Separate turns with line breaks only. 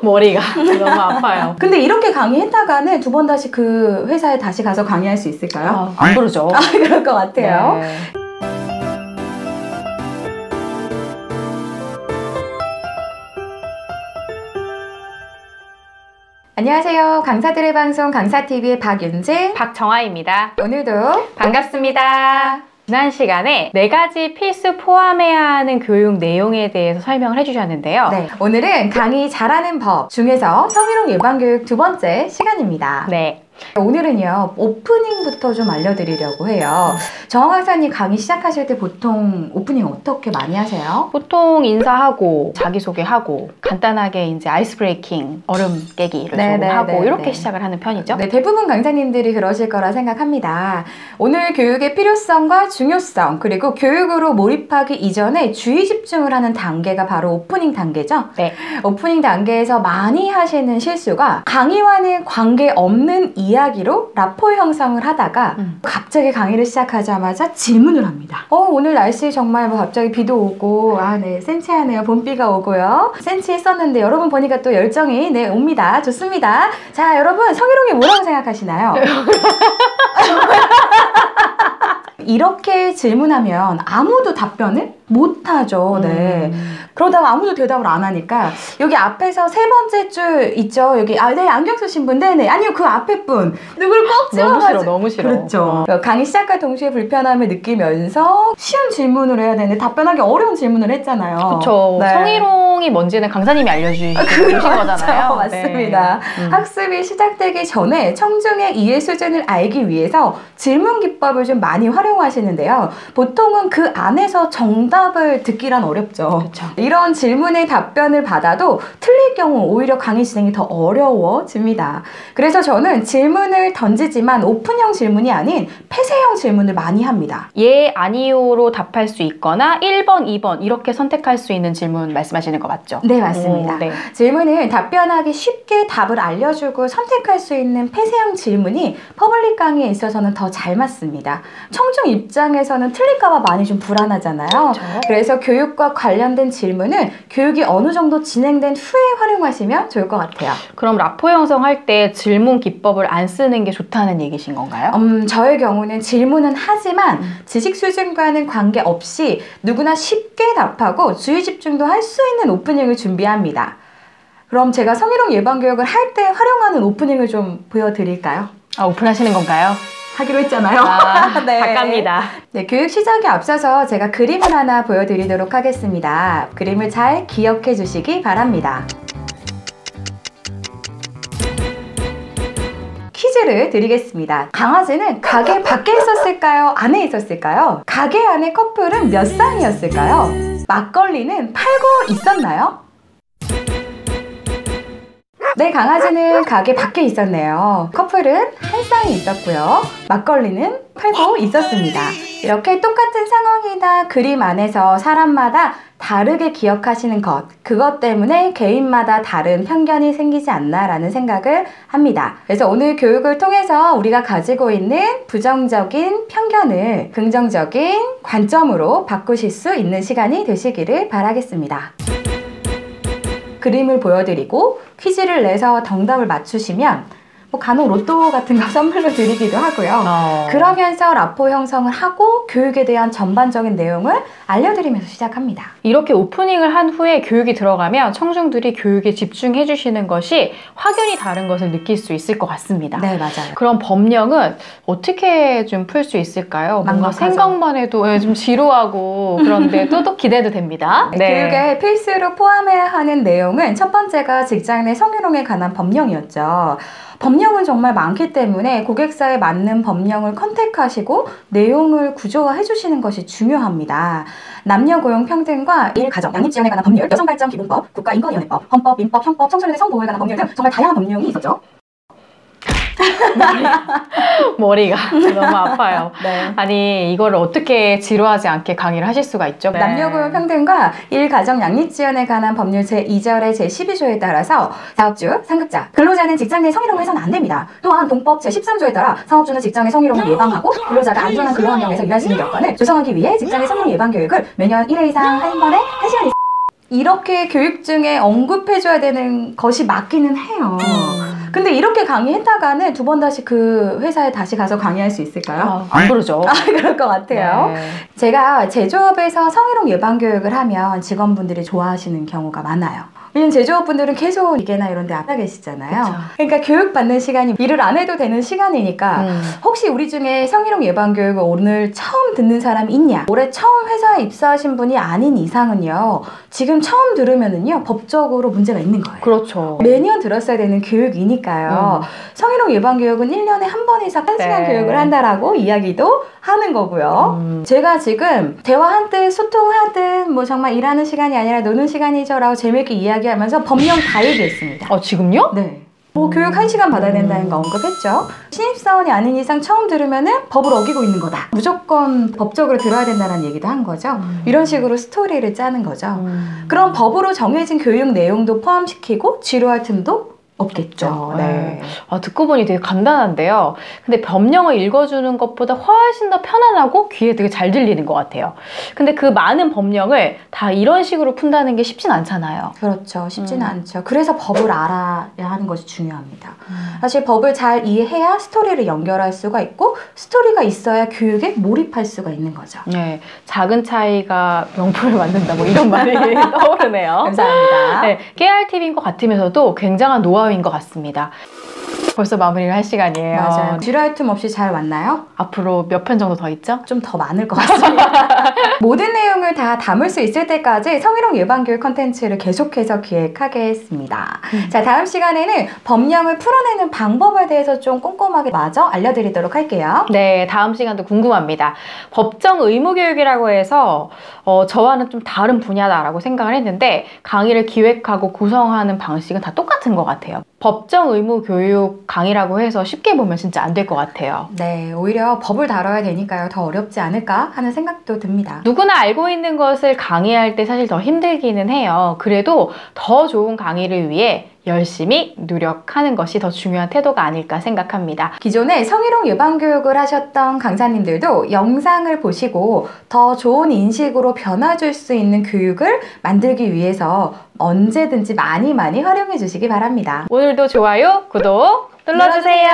머리가 너무 아파요.
근데 이렇게 강의했다가는 두 번 다시 그 회사에 다시 가서 강의할 수 있을까요?
안 그러죠.
그럴 것 같아요.
네.
안녕하세요. 강사들의 방송 강사TV의 박윤진,
박정아입니다.
오늘도
반갑습니다. 지난 시간에 4가지 필수 포함해야 하는 교육 내용에 대해서 설명을 해주셨는데요.
네, 오늘은 강의 잘하는 법 중에서 성희롱 예방교육 두 번째 시간입니다.
네.
오늘은요, 오프닝부터 좀 알려드리려고 해요. 정아 강사님 강의 시작하실 때 보통 오프닝 어떻게 많이 하세요?
보통 인사하고 자기소개하고 간단하게 이제 아이스 브레이킹, 얼음 깨기를 좀 하고 이렇게 시작을 하는 편이죠.
네, 대부분 강사님들이 그러실 거라 생각합니다. 오늘 교육의 필요성과 중요성, 그리고 교육으로 몰입하기 이전에 주의 집중을 하는 단계가 바로 오프닝 단계죠.
네.
오프닝 단계에서 많이 하시는 실수가 강의와는 관계없는 이야기로 라포 형성을 하다가 갑자기 강의를 시작하자마자 질문을 합니다. 오늘 날씨 정말 갑자기 비도 오고 네, 센치하네요. 봄비가 오고요. 센치했었는데 여러분 보니까 또 열정이 옵니다. 좋습니다. 자, 여러분 성희롱이 뭐라고 생각하시나요? 이렇게 질문하면 아무도 답변을 못하죠. 네. 그러다가 아무도 대답을 안 하니까 여기 앞에서 세 번째 줄 있죠. 여기 네, 안경 쓰신 분, 네네. 아니요, 그 앞에 분 누구를 꼭 찍어가지고.
너무 싫어.
그렇죠. 강의 시작과 동시에 불편함을 느끼면서 쉬운 질문을 해야 되는데 답변하기 어려운 질문을 했잖아요.
그렇죠.
네.
성희롱이 뭔지는 강사님이 알려주신 거잖아요.
맞습니다.
네.
학습이 시작되기 전에 청중의 이해 수준을 알기 위해서 질문 기법을 좀 많이 활용하시는데요. 보통은 그 안에서 정답을 듣기란 어렵죠.
그렇죠.
이런 질문의 답변을 받아도 틀릴 경우 오히려 강의 진행이 더 어려워집니다. 그래서 저는 질문을 던지지만 오픈형 질문이 아닌 폐쇄형 질문을 많이 합니다.
예, 아니요로 답할 수 있거나 1번, 2번 이렇게 선택할 수 있는 질문 말씀하시는 거 맞죠?
네, 맞습니다.
네.
질문을 답변하기 쉽게 답을 알려주고 선택할 수 있는 폐쇄형 질문이 퍼블릭 강의에 있어서는 더 잘 맞습니다. 청중 입장에서는 틀릴까봐 많이 좀 불안하잖아요.
그렇죠.
그래서 교육과 관련된 질문은 교육이 어느 정도 진행된 후에 활용하시면 좋을 것 같아요.
그럼 라포 형성할 때 질문 기법을 안 쓰는 게 좋다는 얘기신 건가요?
저의 경우는 질문은 하지만 지식 수준과는 관계없이 누구나 쉽게 답하고 주의 집중도 할 수 있는 오프닝을 준비합니다. 그럼 제가 성희롱 예방교육을 할 때 활용하는 오프닝을 좀 보여드릴까요?
오픈하시는 건가요?
하기로 했잖아요.
네. 바깝니다.
네, 교육 시작에 앞서서 제가 그림을 하나 보여드리도록 하겠습니다. 그림을 잘 기억해 주시기 바랍니다. 퀴즈를 드리겠습니다. 강아지는 가게 밖에 있었을까요? 안에 있었을까요? 가게 안에 커플은 몇 쌍이었을까요? 막걸리는 팔고 있었나요? 네, 강아지는 가게 밖에 있었네요. 커플은 한 쌍이 있었고요. 막걸리는 팔고 있었습니다. 이렇게 똑같은 상황이나 그림 안에서 사람마다 다르게 기억하시는 것, 그것 때문에 개인마다 다른 편견이 생기지 않나라는 생각을 합니다. 그래서 오늘 교육을 통해서 우리가 가지고 있는 부정적인 편견을 긍정적인 관점으로 바꾸실 수 있는 시간이 되시기를 바라겠습니다. 그림을 보여드리고 퀴즈를 내서 정답을 맞추시면 간혹 로또 같은 거 선물로 드리기도 하고요. 그러면서 라포 형성을 하고 교육에 대한 전반적인 내용을 알려드리면서 시작합니다.
이렇게 오프닝을 한 후에 교육이 들어가면 청중들이 교육에 집중해 주시는 것이 확연히 다른 것을 느낄 수 있을 것 같습니다.
네, 맞아요.
그럼 법령은 어떻게 좀 풀 수 있을까요? 뭔가 생각만 해도 좀 지루하고 그런데 또 기대도 됩니다.
네. 교육에 필수로 포함해야 하는 내용은 첫 번째가 직장 내 성희롱에 관한 법령이었죠. 법령은 정말 많기 때문에 고객사에 맞는 법령을 컨택하시고 내용을 구조화해 주시는 것이 중요합니다. 남녀고용평등과 일가정, 양립지원에 관한 법률, 여성발전기본법, 국가인권위원회법, 헌법, 민법, 형법, 청소년의 성보호에 관한 법률 등 정말 다양한 법령이 있었죠.
머리가 너무 아파요.
네.
아니 이거를 어떻게 지루하지 않게 강의를 하실 수가 있죠? 네.
남녀고용평등과 일가정 양립지원에 관한 법률 제2절의 제12조에 따라서 사업주, 상급자, 근로자는 직장 내 성희롱을 해서는 안 됩니다. 또한 동법 제13조에 따라 사업주는 직장 내 성희롱을 예방하고 근로자가 안전한 근로 환경에서 일할 수 있는 여건을 조성하기 위해 직장 내 성희롱 예방 교육을 매년 1회 이상 한 번에 1시간 이상 이렇게 교육 중에 언급해줘야 되는 것이 맞기는 해요. 근데 이렇게 강의했다가는 두 번 다시 그 회사에 다시 가서 강의할 수 있을까요?
안 그러죠.
그럴 것 같아요.
네.
제가 제조업에서 성희롱 예방 교육을 하면 직원분들이 좋아하시는 경우가 많아요. 왜냐면 제조업분들은 계속 기계나 이런 데 앉아 계시잖아요.
그쵸.
그러니까 교육받는 시간이 일을 안 해도 되는 시간이니까 혹시 우리 중에 성희롱 예방 교육을 오늘 처음 듣는 사람이 있냐? 올해 처음 회사에 입사하신 분이 아닌 이상은요. 지금 처음 들으면은요. 법적으로 문제가 있는 거예요.
그렇죠.
매년 들었어야 되는 교육이니까요. 성희롱 예방 교육은 1년에 한 번 이상 1시간
네.
교육을 한다라고 이야기도 하는 거고요. 제가 지금 대화하든 소통하든 뭐 정말 일하는 시간이 아니라 노는 시간이죠 라고 재미있게 이야기하면서 법령 다 얘기했습니다.
지금요?
네. 뭐 교육 1시간 받아야 된다는 거 언급했죠. 신입사원이 아닌 이상 처음 들으면은 법을 어기고 있는 거다. 무조건 법적으로 들어야 된다는 얘기도 한 거죠. 이런 식으로 스토리를 짜는 거죠. 그럼 법으로 정해진 교육 내용도 포함시키고 지루할 틈도 없겠죠.
네. 듣고 보니 되게 간단한데요. 근데 법령을 읽어주는 것보다 훨씬 더 편안하고 귀에 되게 잘 들리는 것 같아요. 근데 그 많은 법령을 다 이런 식으로 푼다는 게 쉽진 않잖아요.
그렇죠. 쉽지는 않죠. 그래서 법을 알아야 하는 것이 중요합니다. 사실 법을 잘 이해해야 스토리를 연결할 수가 있고 스토리가 있어야 교육에 몰입할 수가 있는 거죠.
네. 작은 차이가 명품을 만든다 뭐 이런 말이 떠오르네요.
감사합니다.
네. 깨알팁인 것 같으면서도 굉장한 노하우인 것 같습니다. 벌써 마무리를 할 시간이에요.
맞아요. 지루할 틈 없이 잘 왔나요?
앞으로 몇 편 정도 더 있죠?
좀 더 많을 것 같습니다. 모든 내용을 다 담을 수 있을 때까지 성희롱 예방교육 컨텐츠를 계속해서 기획하겠습니다. 자, 다음 시간에는 법령을 풀어내는 방법에 대해서 좀 꼼꼼하게 마저 알려드리도록 할게요.
네, 다음 시간도 궁금합니다. 법정 의무교육이라고 해서 저와는 좀 다른 분야다라고 생각을 했는데 강의를 기획하고 구성하는 방식은 다 똑같은 것 같아요. 법정 의무 교육 강의라고 해서 쉽게 보면 진짜 안 될 것 같아요.
네, 오히려 법을 다뤄야 되니까요. 더 어렵지 않을까 하는 생각도 듭니다.
누구나 알고 있는 것을 강의할 때 사실 더 힘들기는 해요. 그래도 더 좋은 강의를 위해 열심히 노력하는 것이 더 중요한 태도가 아닐까 생각합니다.
기존에 성희롱 예방교육을 하셨던 강사님들도 영상을 보시고 더 좋은 인식으로 변화줄 수 있는 교육을 만들기 위해서 언제든지 많이 활용해 주시기 바랍니다.
오늘도 좋아요, 구독 눌러주세요.